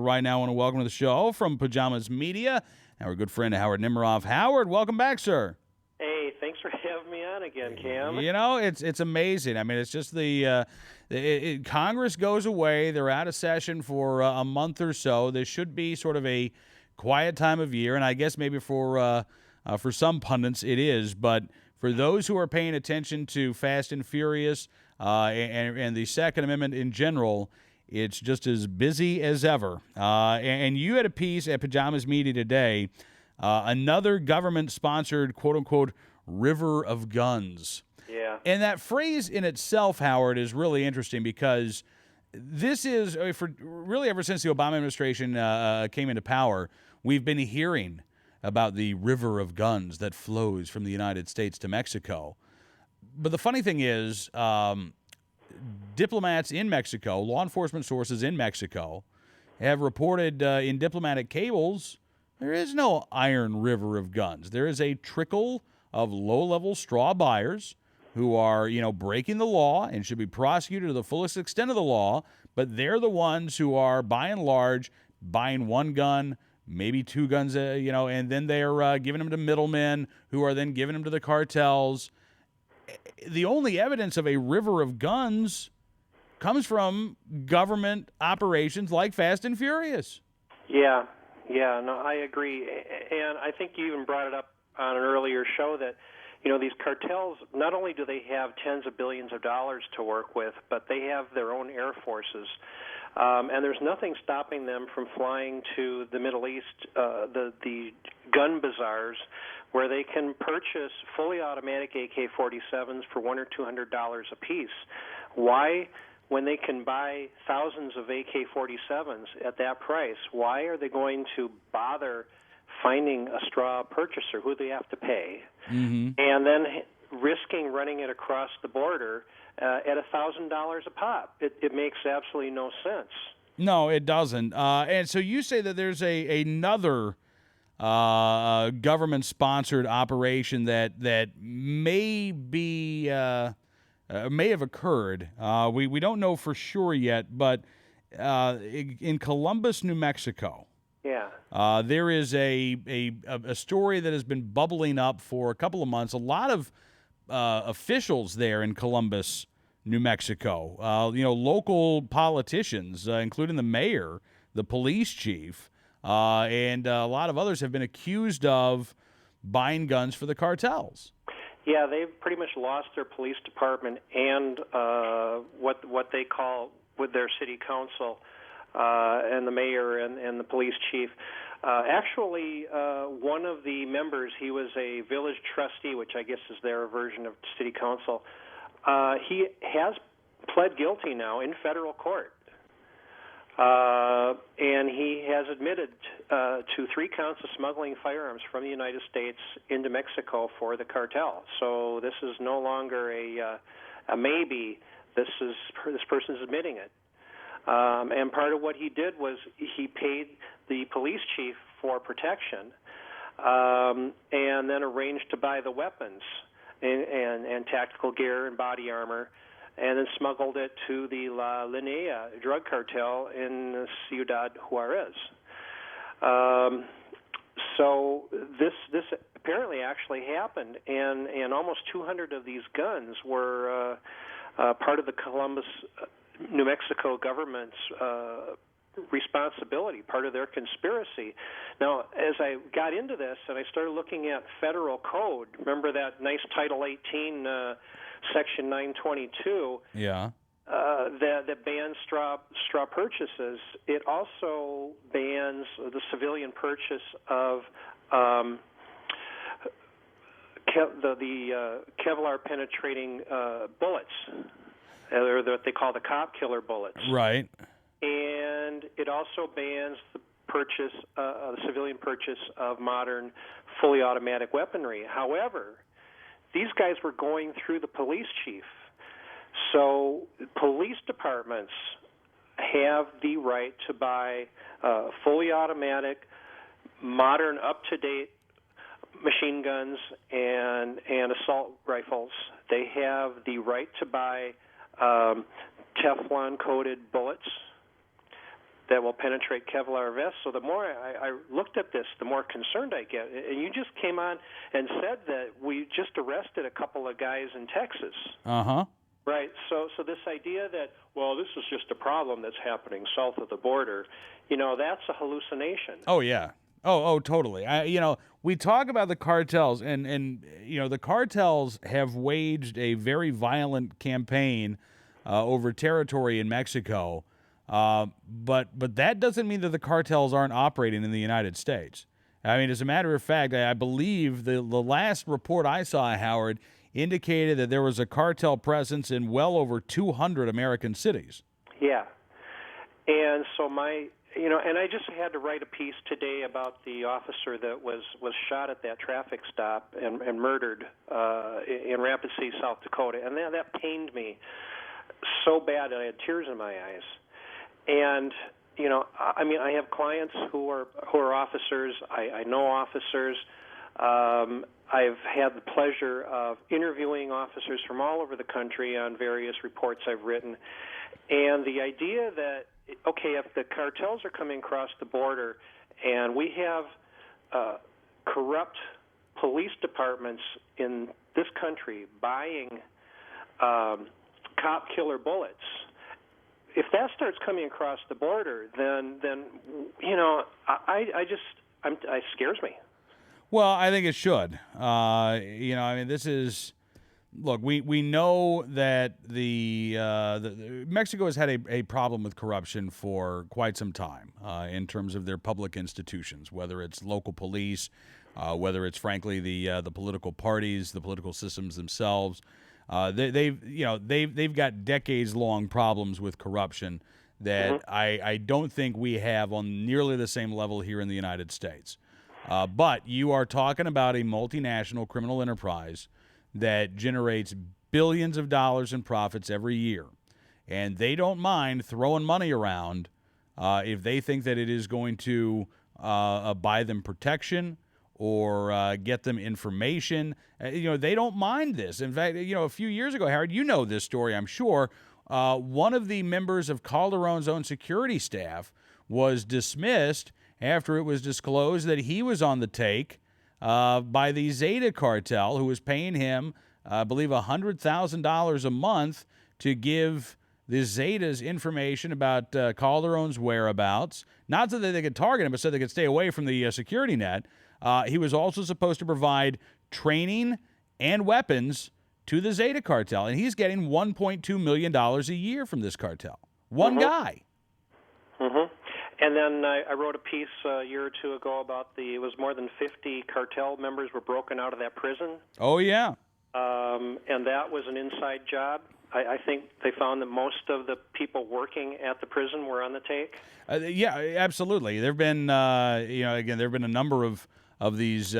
right now. I want to welcome to the show from Pajamas Media, our good friend Howard Nimmerov. Howard, welcome back, sir. Hey, thanks for having me on again, Cam. You know, it's amazing. I mean, it's just Congress goes away. They're out of session for a month or so. This should be sort of a quiet time of year, and I guess maybe for some pundits it is. But for those who are paying attention to Fast and Furious and the Second Amendment in general, it's just as busy as ever. And you had a piece at Pajamas Media today, another government-sponsored, quote-unquote, river of guns. Yeah. And that phrase in itself, Howard, is really interesting because this is, for really ever since the Obama administration came into power, we've been hearing about the river of guns that flows from the United States to Mexico. But the funny thing is, diplomats in Mexico, law enforcement sources in Mexico, have reported in diplomatic cables there is no iron river of guns. There is a trickle of low-level straw buyers who are, breaking the law and should be prosecuted to the fullest extent of the law, but they're the ones who are, by and large, buying one gun, maybe two guns, and then they're giving them to middlemen who are then giving them to the cartels. The only evidence of a river of guns comes from government operations like Fast and Furious. Yeah, no, I agree. And I think you even brought it up on an earlier show that, these cartels, not only do they have tens of billions of dollars to work with, but they have their own air forces. And there's nothing stopping them from flying to the Middle East, the gun bazaars, where they can purchase fully automatic AK-47s for $100 or $200 a piece. Why? When they can buy thousands of AK-47s at that price, why are they going to bother finding a straw purchaser who they have to pay, and then risking running it across the border at $1,000 a pop? It makes absolutely no sense. No, it doesn't. And so you say that there's another government-sponsored operation that may have occurred. We don't know for sure yet, but in Columbus, New Mexico, there is a story that has been bubbling up for a couple of months. A lot of officials there in Columbus, New Mexico, local politicians, including the mayor, the police chief, and a lot of others have been accused of buying guns for the cartels. Yeah, they've pretty much lost their police department and what they call with their city council and the mayor and the police chief. Actually, one of the members, he was a village trustee, which I guess is their version of city council. He has pled guilty now in federal court. And he has admitted to 3 counts of smuggling firearms from the United States into Mexico for the cartel. So this is no longer a maybe. This person's admitting it. And part of what he did was he paid the police chief for protection, and then arranged to buy the weapons and tactical gear and body armor, and then smuggled it to the La Linea drug cartel in Ciudad Juarez. So this apparently actually happened, and almost 200 of these guns were part of the Columbus, New Mexico government's responsibility, part of their conspiracy. Now, as I got into this and I started looking at federal code, remember that nice Title 18, Section 922, that bans straw purchases. It also bans the civilian purchase of the Kevlar penetrating bullets, or what they call the cop killer bullets. Right. And it also bans the purchase, the civilian purchase of modern, fully automatic weaponry. However, these guys were going through the police chief. So police departments have the right to buy fully automatic, modern, up-to-date machine guns and assault rifles. They have the right to buy Teflon-coated bullets. that will penetrate Kevlar vests. So the more I looked at this, the more concerned I get. And you just came on and said that we just arrested a couple of guys in Texas. Uh-huh. Right. So this idea that, well, this is just a problem that's happening south of the border, that's a hallucination. Oh, yeah. Oh, totally. We talk about the cartels, and the cartels have waged a very violent campaign over territory in Mexico. But that doesn't mean that the cartels aren't operating in the United States. I mean, as a matter of fact, I believe the last report I saw, Howard, indicated that there was a cartel presence in well over 200 American cities. Yeah. And so and I just had to write a piece today about the officer that was shot at that traffic stop and murdered in Rapid City, South Dakota. And that pained me so bad that I had tears in my eyes. And, I have clients who are officers. I know officers. I've had the pleasure of interviewing officers from all over the country on various reports I've written. And the idea that, okay, if the cartels are coming across the border and we have corrupt police departments in this country buying cop killer bullets, if that starts coming across the border, then it scares me. Well, I think it should. This is, look, we know that the Mexico has had a problem with corruption for quite some time in terms of their public institutions, whether it's local police, whether it's frankly the political parties, the political systems themselves. They've got decades-long problems with corruption that I don't think we have on nearly the same level here in the United States. But you are talking about a multinational criminal enterprise that generates billions of dollars in profits every year. And they don't mind throwing money around if they think that it is going to buy them protection or get them information. They don't mind this. In fact, a few years ago, Howard, you know this story, I'm sure. One of the members of Calderon's own security staff was dismissed after it was disclosed that he was on the take by the Zeta cartel, who was paying him, I believe, $100,000 a month to give the Zetas information about Calderon's whereabouts, not so that they could target him, but so they could stay away from the security net. He was also supposed to provide training and weapons to the Zeta cartel, and he's getting $1.2 million a year from this cartel. One guy. And then I wrote a piece a year or two ago about it was more than 50 cartel members were broken out of that prison. Oh, yeah. And that was an inside job. I think they found that most of the people working at the prison were on the take. Yeah, absolutely. There have been, there have been a number of these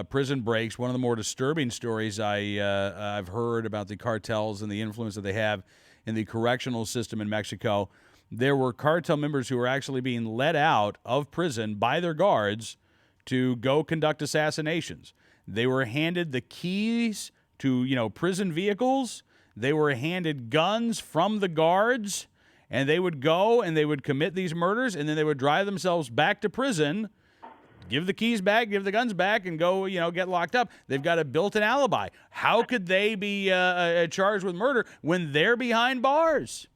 prison breaks. One of the more disturbing stories I've heard about the cartels and the influence that they have in the correctional system in Mexico. There were cartel members who were actually being let out of prison by their guards to go conduct assassinations. They were handed the keys to, prison vehicles. They were handed guns from the guards, and they would go and they would commit these murders, and then they would drive themselves back to prison, give the keys back, give the guns back, and go, get locked up. They've got a built-in alibi. How could they be charged with murder when they're behind bars?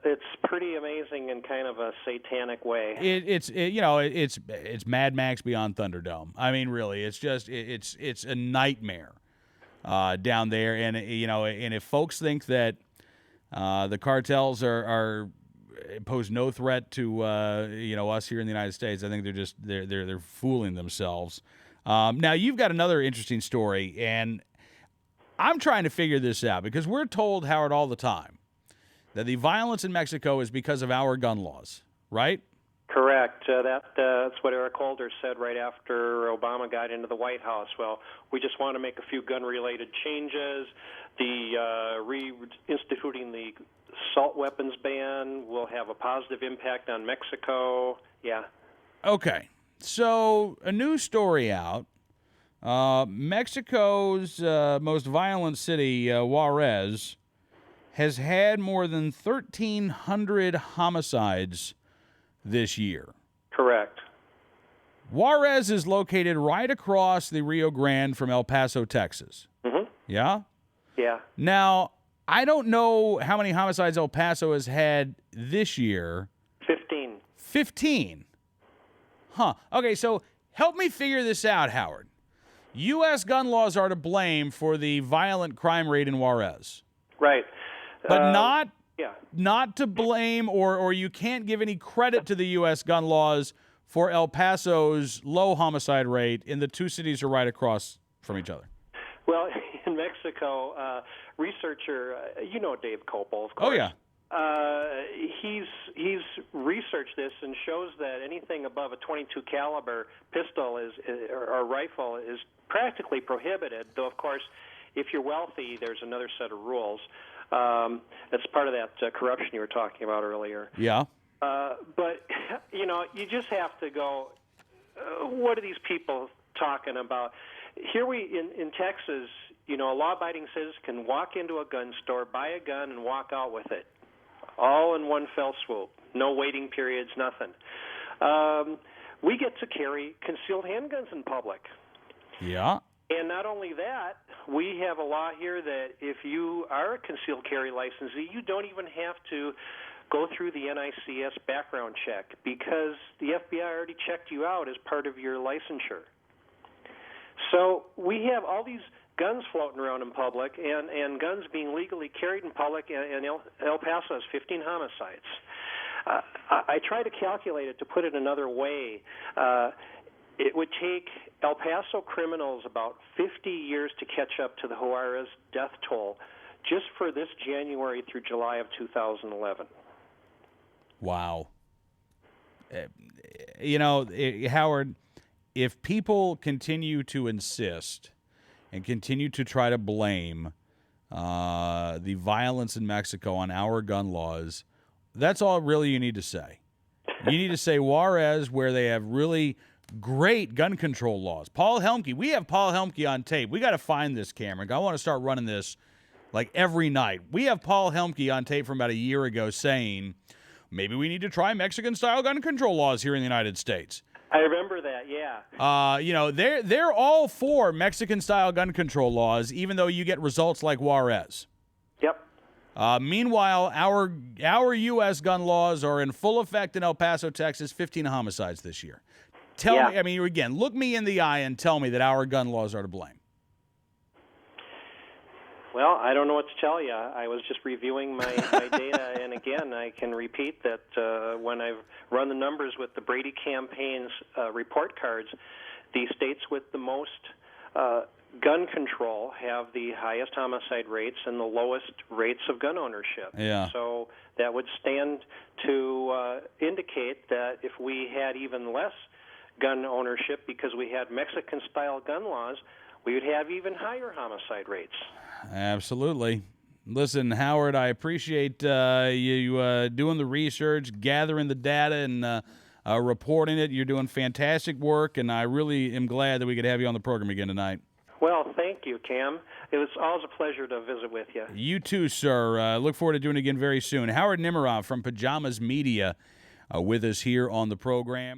It's pretty amazing in kind of a satanic way. It's Mad Max beyond Thunderdome. I mean, really, it's just it's a nightmare down there. And and if folks think that the cartels are pose no threat to us here in the United States, I think they're fooling themselves. Now you've got another interesting story, and I'm trying to figure this out because we're told, Howard, all the time that the violence in Mexico is because of our gun laws, right? Correct. That's what Eric Holder said right after Obama got into the White House. Well, we just want to make a few gun-related changes. The reinstituting the assault weapons ban will have a positive impact on Mexico. Yeah. Okay. So a new story out. Mexico's most violent city, Juarez, has had more than 1,300 homicides this year. Correct. Juarez is located right across the Rio Grande from El Paso, Texas. Mm-hmm. Yeah? Yeah. Now, I don't know how many homicides El Paso has had this year. 15. 15. Huh. Okay, so help me figure this out, Howard. U.S. gun laws are to blame for the violent crime rate in Juarez. Right. But not to blame, or you can't give any credit to the U.S. gun laws for El Paso's low homicide rate, and the two cities are right across from each other. Well, in Mexico, researcher, you know Dave Kopel, of course. Oh, yeah. He's researched this and shows that anything above a .22 caliber pistol or rifle is practically prohibited. Though, of course, if you're wealthy, there's another set of rules. That's part of that corruption you were talking about earlier. Yeah. But you know, you just have to go. What are these people talking about? Here in Texas, you know, a law-abiding citizen can walk into a gun store, buy a gun, and walk out with it, all in one fell swoop. No waiting periods, nothing. We get to carry concealed handguns in public. Yeah. And not only that, we have a law here that if you are a concealed carry licensee, you don't even have to go through the NICS background check because the FBI already checked you out as part of your licensure. So we have all these guns floating around in public and guns being legally carried in public, and El Paso has 15 homicides. I try to calculate it to put it another way. It would take El Paso criminals about 50 years to catch up to the Juarez death toll just for this January through July of 2011. Wow. You know, Howard, if people continue to insist and continue to try to blame the violence in Mexico on our gun laws, that's all really you need to say. You need to say Juarez, where they have really great gun control laws. Paul Helmke, we have Paul Helmke on tape. We got to find this, Cameron. I want to start running this like every night. We have Paul Helmke on tape from about a year ago saying maybe we need to try Mexican-style gun control laws here in the United States. I remember that, yeah. You know, they're all for Mexican-style gun control laws, even though you get results like Juarez. Yep. Meanwhile, our U.S. gun laws are in full effect in El Paso, Texas. 15 homicides this year. Tell me, I mean, again, look me in the eye and tell me that our gun laws are to blame. Well, I don't know what to tell you. I was just reviewing my data, and again, I can repeat that when I've run the numbers with the Brady campaign's report cards, the states with the most gun control have the highest homicide rates and the lowest rates of gun ownership. Yeah. So that would stand to indicate that if we had even less gun ownership because we had Mexican-style gun laws, we would have even higher homicide rates. Absolutely. Listen, Howard, I appreciate you doing the research, gathering the data, and reporting it. You're doing fantastic work, and I really am glad that we could have you on the program again tonight. Well, thank you, Cam. It was always a pleasure to visit with you. You too, sir. Look forward to doing it again very soon. Howard Nimerov from Pajamas Media with us here on the program.